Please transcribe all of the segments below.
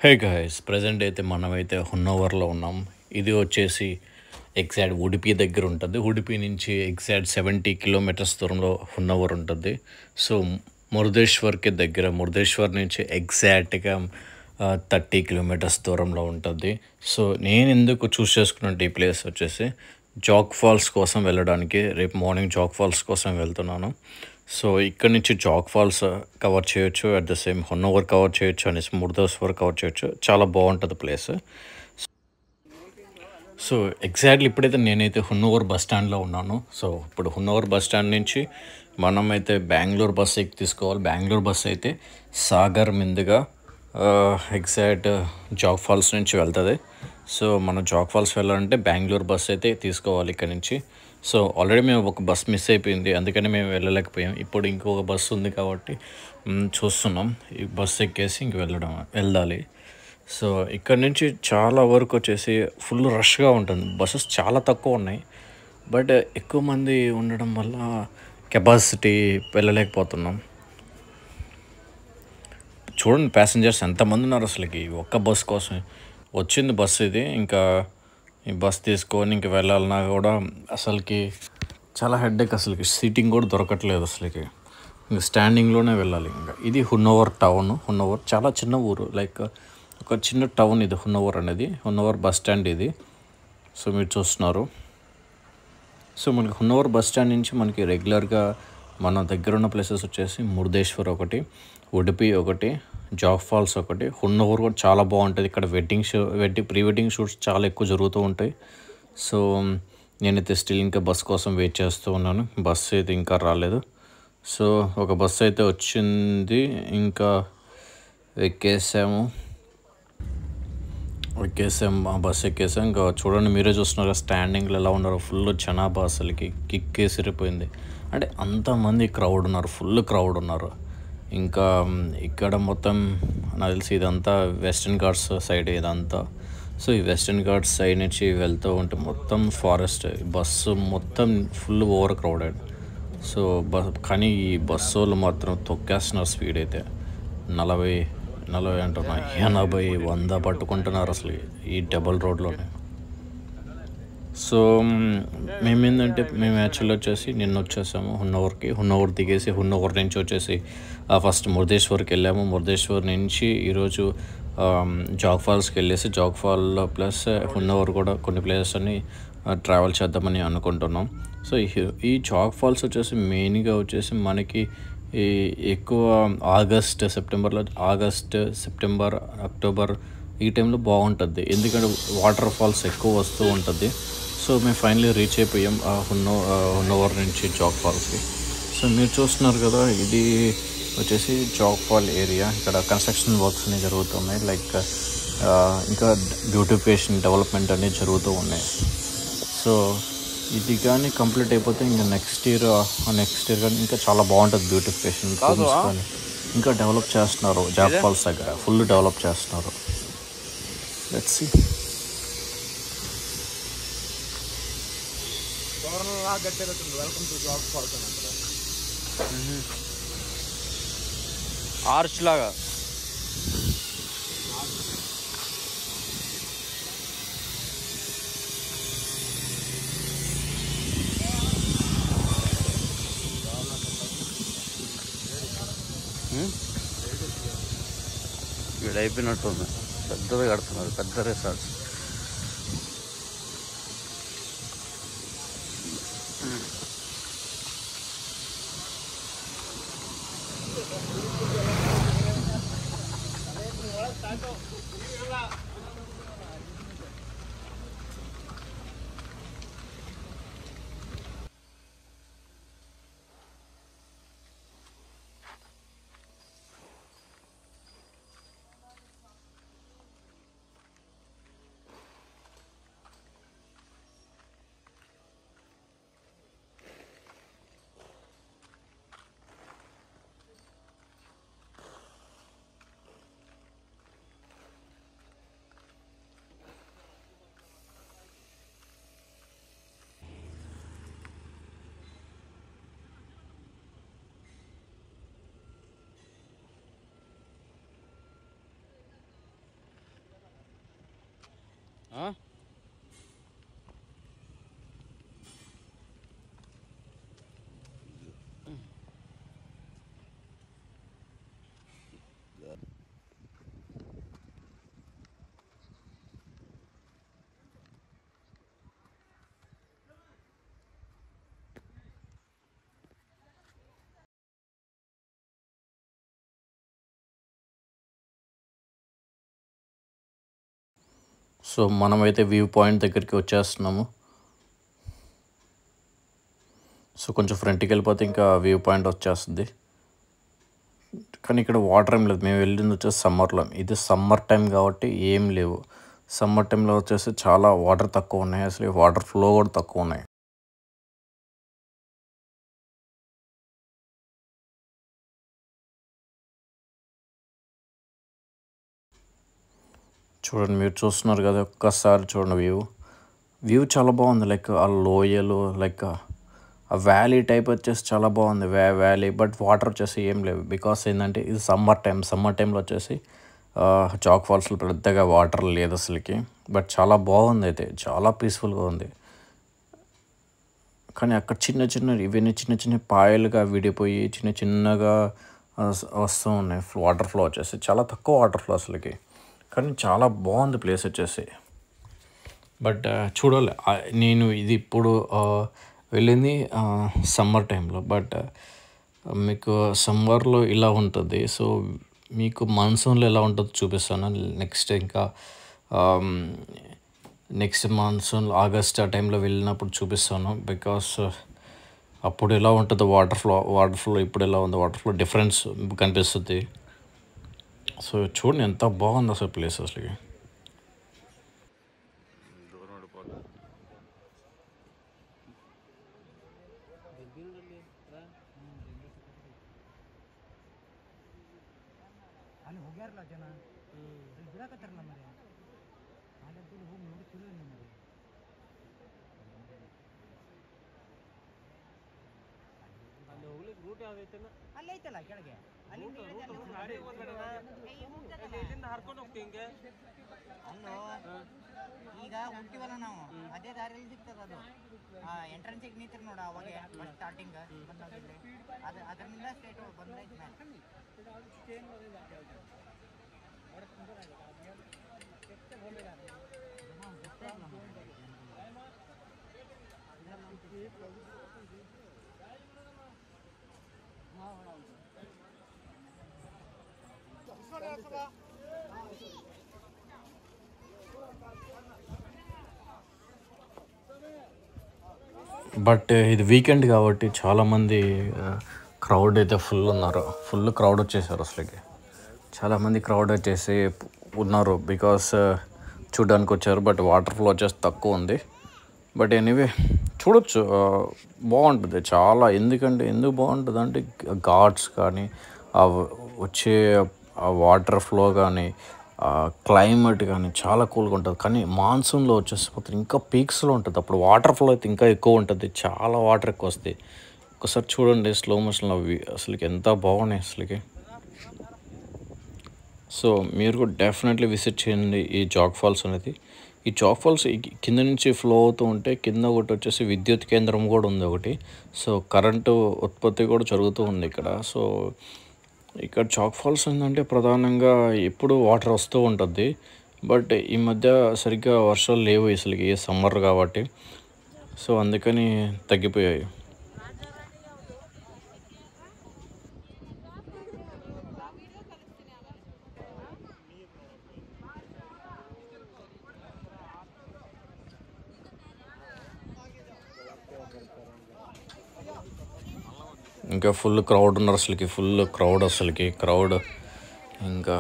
Hey guys present అయితే మనమైతే హున్నవర్లో ఉన్నాం. ఇది వచ్చేసి ఎగ్జాక్ట్ ఉడిపి దగ్గర ఉంటుంది. ఉడిపి నుంచి ఎగ్జాక్ట్ 70 కిలోమీటర్స్ దూరంలో హున్నవర్ ఉంటుంది. సో మురుదేశ్వర్కి దగ్గర, మురుదేశ్వర్ నుంచి ఎగ్జాక్ట్గా 30 కిలోమీటర్స్ దూరంలో ఉంటుంది. సో నేను ఎందుకు చూస్ చేసుకున్నట్టు ఈ ప్లేస్ వచ్చేసి జాగ్ ఫాల్స్ కోసం వెళ్ళడానికి, రేపు మార్నింగ్ జాగ్ ఫాల్స్ కోసం వెళ్తున్నాను. సో ఇక్కడ నుంచి జాగ్ ఫాల్స్ కవర్ చేయొచ్చు, at the same Honnavar cover చేయొచ్చు, అనేసి మురుదేశ్వర్ కవర్ చేయొచ్చు. చాలా బాగుంటుంది ప్లేస్. సో ఎగ్జాక్ట్లీ ఇప్పుడైతే నేనైతే హున్నవర్ బస్ స్టాండ్లో ఉన్నాను. సో ఇప్పుడు హున్నవర్ బస్ స్టాండ్ నుంచి మనమైతే బెంగళూరు బస్ ఎక్కి తీసుకోవాలి. బెంగళూరు బస్ అయితే సాగర్ మీదుగా ఎగ్జాక్ట్ జాగ్ ఫాల్స్ నుంచి వెళ్తుంది. సో మనం జాగ్ ఫాల్స్ వెళ్ళాలంటే బెంగళూరు బస్ అయితే తీసుకోవాలి ఇక్కడ నుంచి. సో ఆల్రెడీ మేము ఒక బస్ మిస్ అయిపోయింది, అందుకని మేము వెళ్ళలేకపోయాం. ఇప్పుడు ఇంకొక బస్సు ఉంది కాబట్టి చూస్తున్నాం. ఈ బస్సు ఎక్కేసి ఇంక వెళ్ళాలి. సో ఇక్కడ నుంచి చాలా వరకు వచ్చేసి ఫుల్ రష్గా ఉంటుంది. బస్సెస్ చాలా తక్కువ ఉన్నాయి, బట్ ఎక్కువ మంది ఉండడం వల్ల కెపాసిటీ వెళ్ళలేకపోతున్నాం. చూడండి ప్యాసింజర్స్ ఎంతమంది ఉన్నారు అసలుకి ఒక్క బస్ కోసం. వచ్చింది బస్సు ఇది, ఇంకా ఈ బస్ తీసుకొని ఇంక వెళ్ళాలన్నా కూడా అసలుకి చాలా హెడ్ఏక్. అసలుకి సీటింగ్ కూడా దొరకట్లేదు అసలుకి. ఇంక స్టాండింగ్లోనే వెళ్ళాలి. ఇంకా ఇది హున్నవర్ టౌన్. హున్నవర్ చాలా చిన్న ఊరు, లైక్ ఒక చిన్న టౌన్ ఇది హున్నవర్ అనేది. హున్నవర్ బస్ స్టాండ్ ఇది. సో మీరు చూస్తున్నారు. సో మనకి హున్నవర్ బస్ స్టాండ్ నుంచి మనకి రెగ్యులర్గా మన దగ్గర ఉన్న ప్లేసెస్ వచ్చేసి మురుదేశ్వర్ ఒకటి, ఉడిపి ఒకటి, జాగ్ ఫాల్స్ ఒకటి, హున్నవర్ కూడా చాలా బాగుంటుంది. ఇక్కడ ప్రీ వెడ్డింగ్ షూట్స్ చాలా ఎక్కువ జరుగుతూ ఉంటాయి. సో నేనైతే స్టిల్ ఇంకా బస్ కోసం వెయిట్ చేస్తూ ఉన్నాను. బస్సు అయితే ఇంకా రాలేదు. సో ఒక బస్సు అయితే వచ్చింది, ఇంకా ఎక్కేసాము. ఆ బస్ ఎక్కేసాం. ఇంకా చూడండి, మీరే చూస్తున్నారు స్టాండింగ్లో ఎలా ఉన్నారు. ఫుల్ జనాభా, అసలుకి కిక్కేసిరిపోయింది. అంటే అంతమంది క్రౌడ్ ఉన్నారు, ఫుల్ క్రౌడ్ ఉన్నారు. ఇంకా ఇక్కడ మొత్తం నాకు తెలిసి ఇదంతా వెస్టర్న్ ఘాట్స్ సైడ్ ఇదంతా. సో ఈ వెస్టర్న్ ఘాట్స్ సైడ్ నుంచి వెళ్తూ ఉంటే మొత్తం ఫారెస్ట్. బస్సు మొత్తం ఫుల్ ఓవర్ క్రౌడెడ్. సో కానీ ఈ బస్సు వాళ్ళు మాత్రం తొక్కేస్తున్నారు స్పీడ్ అయితే. 40 అంటున్నా, 80, 100 పట్టుకుంటున్నారు అసలు ఈ డబల్ రోడ్లోనే. సో మేము యాక్చువల్లీ వచ్చేసి నిన్న వచ్చేసాము హున్నవర్కి. హున్నవర్ దిగేసి హున్నవర్ నుంచి వచ్చేసి ఫస్ట్ మురుదేశ్వర్కి వెళ్ళాము. మురుదేశ్వర్ నుంచి ఈరోజు జాగ్ ఫాల్స్కి వెళ్ళేసి జాగ్ ఫాల్లో ప్లస్ హున్నవర్ కూడా కొన్ని ప్లేసెస్ అని ట్రావెల్ చేద్దామని అనుకుంటున్నాం. సో ఈ జాగ్ ఫాల్స్ వచ్చేసి మెయిన్గా వచ్చేసి మనకి ఈ ఎక్కువ ఆగస్ట్, సెప్టెంబర్, అక్టోబర్ ఈ టైంలో బాగుంటుంది, ఎందుకంటే వాటర్ ఫాల్స్ ఎక్కువ వస్తూ ఉంటుంది. సో మేము ఫైనలీ రీచ్ అయిపోయాం హున్నవర్ నుంచి జాగ్ ఫాల్స్కి. సో మీరు చూస్తున్నారు కదా, ఇది వచ్చేసి జాగ్ ఫాల్ ఏరియా. ఇక్కడ కన్స్ట్రక్షన్ వర్క్స్ అనేవి జరుగుతున్నాయి, లైక్ ఇంకా బ్యూటిఫికేషన్ డెవలప్మెంట్ అనేది జరుగుతూ ఉన్నాయి. సో ఇది కానీ కంప్లీట్ అయిపోతే ఇంకా నెక్స్ట్ ఇయర్ కానీ ఇంకా చాలా బాగుంటుంది. బ్యూటిఫికేషన్ కానీ ఇంకా డెవలప్ చేస్తున్నారు. జాగ్ ఫాల్స్ దగ్గర ఫుల్ డెవలప్ చేస్తున్నారు. Let's see. ఆర్చ్ లాగా ఇక్కడ అయిపోయినట్టుంది. పెద్దది కడుతున్నారు, పెద్ద రిసార్ట్స్. సో మనమైతే వ్యూ పాయింట్ దగ్గరికి వచ్చేస్తున్నాము. సో కొంచెం ఫ్రంట్కి వెళ్ళిపోతే ఇంకా వ్యూ పాయింట్ వచ్చేస్తుంది. కానీ ఇక్కడ వాటర్ ఏం లేదు. మేము వెళ్ళింది వచ్చేసి సమ్మర్లో. ఇది సమ్మర్ టైం కాబట్టి ఏం లేవు. సమ్మర్ టైంలో వచ్చేసి చాలా వాటర్ తక్కువ ఉన్నాయి. అసలు వాటర్ ఫ్లో కూడా తక్కువ ఉన్నాయి. చూడండి, మీరు చూస్తున్నారు కదా, ఒక్కసారి చూడండి వ్యూ చాలా బాగుంది. లైక్ ఆ లోయలు, లైక్ ఆ వ్యాలీ టైప్ వచ్చేసి చాలా బాగుంది. వ్యాలీ, బట్ వాటర్ వచ్చేసి ఏం లేవు. బికాస్ ఏంటంటే ఇది సమ్మర్ టైంలో వచ్చేసి చాక్ ఫాల్స్లో పెద్దగా వాటర్ లేదు అసలుకి. బట్ చాలా బాగుంది, అయితే చాలా పీస్ఫుల్గా ఉంది. కానీ అక్కడ ఇవన్నీ చిన్న చిన్న పాయలుగా విడిపోయి చిన్నగా వస్తూ ఉన్నాయి. వాటర్ ఫ్లో వచ్చేసి చాలా తక్కువ వాటర్ ఫ్లో అసలుకి. కానీ చాలా బాగుంది ప్లేస్ వచ్చేసి. బట్ చూడాలి. నేను ఇది ఇప్పుడు వెళ్ళింది సమ్మర్ టైంలో. బట్ మీకు సమ్మర్లో ఇలా ఉంటుంది. సో మీకు మాన్సూన్లో ఎలా ఉంటుందో చూపిస్తాను నెక్స్ట్ మాన్సూన్ ఆగస్ట్ ఆ టైంలో వెళ్ళినప్పుడు చూపిస్తాను. బికాస్ అప్పుడు ఎలా ఉంటుందో వాటర్ ఫ్లో ఇప్పుడు ఎలా ఉందో వాటర్ ఫ్లో డిఫరెన్స్ కనిపిస్తుంది. సో చూడండి ఎంత బాగుంది అసలు ప్లేస్ అసలు. ಅಲ್ಲಿ ಹೋಗ್ಯಾರಲ್ಲ ಜನ ಅಲ್ಲಿ ಬಿಡಾಕತ್ತಾರಲ್ಲ ಮರಿ ಅಲ್ಲಿ ಹೋಗಿ ನೋಡಿ ಚಲೋ ಮರಿ ಅಲ್ಲಿ ಹೋಗ್ಲಿಕ್ಕೆ ರೂಟ್ ಯಾವ್ದೈತಲ್ಲ ಅಲ್ಲಿ ಐತಲ್ಲ ಕೆಳಗೆ ಅಲ್ಲಿಂದ ಹರ್ಕೊಂಡು ಹೋಗ್ತೀವಿ ಹಿಂಗೆ ಅಲ್ಲೋ ಈಗ ಹೋಗ್ತೀವಲ್ಲ ನಾವು ಅದೇ ದಾರಿಯಲ್ಲಿ ಸಿಗ್ತದ ಅದು ಎಂಟ್ರೆನ್ಸಿಗೆ ನಿಂತಿರ್ ನೋಡ ಅವಾಗ ಫಸ್ಟ್ ಸ್ಟಾರ್ಟಿಂಗ್ ಬಂದಾಗಿದ್ರೆ ಅದರಿಂದ ಸ್ಟೇಟ್ ಬಂದೈತೆ బట్ ఇది వీకెండ్ కాబట్టి చాలామంది క్రౌడ్ అయితే ఫుల్ క్రౌడ్ వచ్చేసారు అసలుకి. చాలామంది క్రౌడ్ వచ్చేసి ఉన్నారు. బికాస్ చూడడానికి వచ్చారు. బట్ వాటర్ ఫ్లో వచ్చేసి తక్కువ ఉంది. బట్ ఎనీవే చూడొచ్చు, బాగుంటుంది చాలా. ఎందుకు బాగుంటుంది అంటే ఘాట్స్ కానీ వచ్చే వాటర్ ఫ్లో కానీ క్లైమేట్ కానీ చాలా కూల్గా ఉంటుంది. కానీ మాన్సూన్లో వచ్చేసిపోతుంది ఇంకా పీక్స్లో ఉంటుంది. అప్పుడు వాటర్ ఫ్లో అయితే ఇంకా ఎక్కువ ఉంటుంది. చాలా వాటర్ ఎక్కువ వస్తాయి. ఒకసారి చూడండి స్లో మోషన్లో అసలుకి ఎంత బాగున్నాయి అసలుకి. సో మీరు కూడా డెఫినెట్లీ విజిట్ చేయండి ఈ జాగ్ ఫాల్స్ అనేది. ఈ జాగ్ ఫాల్స్ కింద నుంచి ఫ్లో అవుతూ ఉంటే కింద ఒకటి వచ్చేసి విద్యుత్ కేంద్రం కూడా ఉంది ఒకటి. సో కరెంటు ఉత్పత్తి కూడా జరుగుతూ ఉంది ఇక్కడ. సో ఇక్కడ జాగ్ ఫాల్స్ ఏంటంటే ప్రధానంగా ఎప్పుడు వాటర్ వస్తూ ఉంటుంది. బట్ ఈ మధ్య సరిగ్గా వర్షాలు లేవు అసలుకి, ఏ సమ్మర్ కాబట్టి. సో అందుకని తగ్గిపోయాయి. ఇంకా ఫుల్ క్రౌడ్ ఉన్నారు అసలుకి. క్రౌడ్ ఇంకా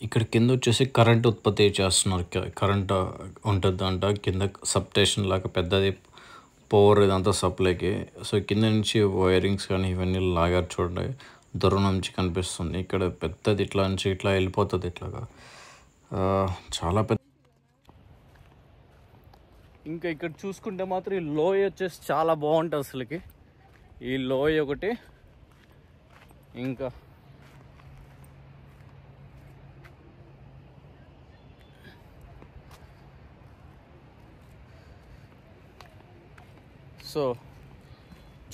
ఇక్కడ కింద వచ్చేసి కరెంట్ ఉత్పత్తి చేస్తున్నారు. కరెంట్ ఉంటుందంట కింద సబ్ స్టేషన్ లాగా పెద్దది పవర్ ఇదంతా సప్లైకి. సో కింద నుంచి వైరింగ్స్ కానీ ఇవన్నీ లాగారు చూడండి, దూరం నుంచి కనిపిస్తుంది. ఇక్కడ పెద్దది ఇట్లా నుంచి ఇట్లా వెళ్ళిపోతుంది ఇట్లాగా, చాలా పెద్ద. ఇంకా ఇక్కడ చూసుకుంటే మాత్రం ఈ లోయ వచ్చేసి చాలా బాగుంటుంది అసలుకి. ఈ లోయ ఒకటి, ఇంకా so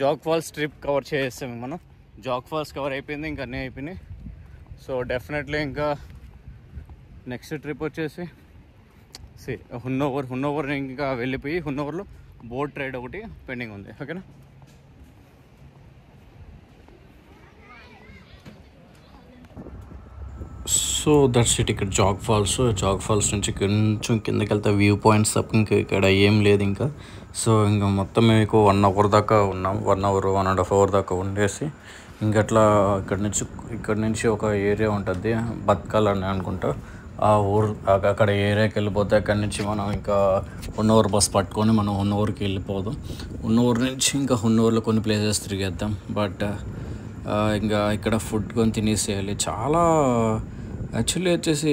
Jog falls trip cover చేసేస్తాం మనం. జాగ్ ఫాల్స్ కవర్ అయిపోయింది, ఇంకా అన్నీ అయిపోయినాయి. సో డెఫినెట్లీ ఇంకా నెక్స్ట్ ట్రిప్ వచ్చేసి హున్నోవర్ ఇంకా వెళ్ళిపోయి హున్నోవర్లో బోట్ రైడ్ ఒకటి పెండింగ్ ఉంది. ఓకేనా? So that's it. ఇక్కడ జాగ్ ఫాల్స్ నుంచి కొంచెం కిందకి వెళ్తే వ్యూ పాయింట్స్ తప్ప ఇంకా ఇక్కడ ఏం లేదు ఇంకా. సో ఇంకా మొత్తం మీకు 1 అవర్ దాకా ఉన్నాం, 1.5 అవర్ దాకా ఉండేసి ఇంకా అట్లా ఇక్కడ నుంచి ఒక ఏరియా ఉంటుంది బతకాలని అనుకుంటా. ఆ ఊరు అక్కడ ఏరియాకి వెళ్ళిపోతే అక్కడి నుంచి మనం ఇంకా హున్నోవర్ బస్ పట్టుకొని మనం హున్నోవర్కి వెళ్ళిపోదాం. హున్నోవర్ నుంచి ఇంకా హున్నోవర్లో కొన్ని ప్లేసెస్ తిరిగేద్దాం. బట్ ఇంకా ఇక్కడ ఫుడ్ కొని తినేసేయాలి. చాలా యాక్చువల్లీ వచ్చేసి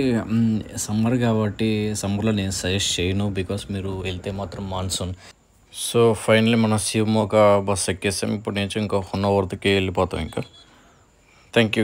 సమ్మర్ కాబట్టి సమ్మర్లో నేను సజెస్ట్ చేయను, బికాస్ మీరు వెళ్తే మాత్రం మాన్సూన్. సో ఫైనల్లీ మనం శివమోగ బస్ ఎక్కేసాం. ఇప్పుడు నుంచి ఇంకా హున్నోవర్కి వెళ్ళిపోతాం ఇంకా. Thank you.